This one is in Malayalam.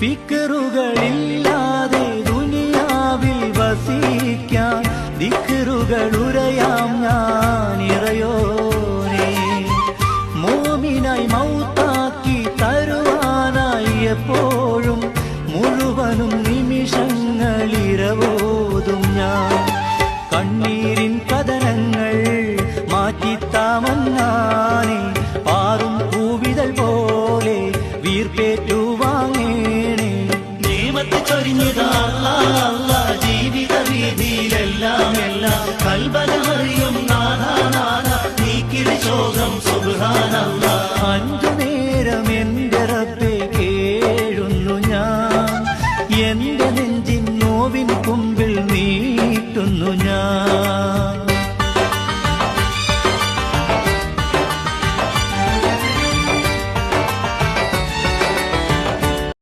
ഫിക്റുകളില്ലാതെ ദുനിയാവിൽ വസിക്കാൻ ദിക്റുകളുരയാം ഞാൻ ഇറയോനേ. മോമിനായി മൗത്താക്കി തരുവാനായി എപ്പോഴും മുഴുവനും നിമിഷങ്ങളിരവോതും ഞാൻ. കണ്ണീരിൻ കഥനങ്ങൾ മാറ്റിത്താമന്നാനെ പാറും പൂവിതൾ പോലെ വീർപ്പേറ്റുവാങ്ങേണേ. നിയമത്ത് ചൊരിഞ്ഞതാ ജീവിത വീതിയിലെല്ലാം എല്ലാം കൽബലമറിയും നാഥ നാഥ നീക്കിരി ശോകം സുബ്ഹാനല്ലാഹ്. 5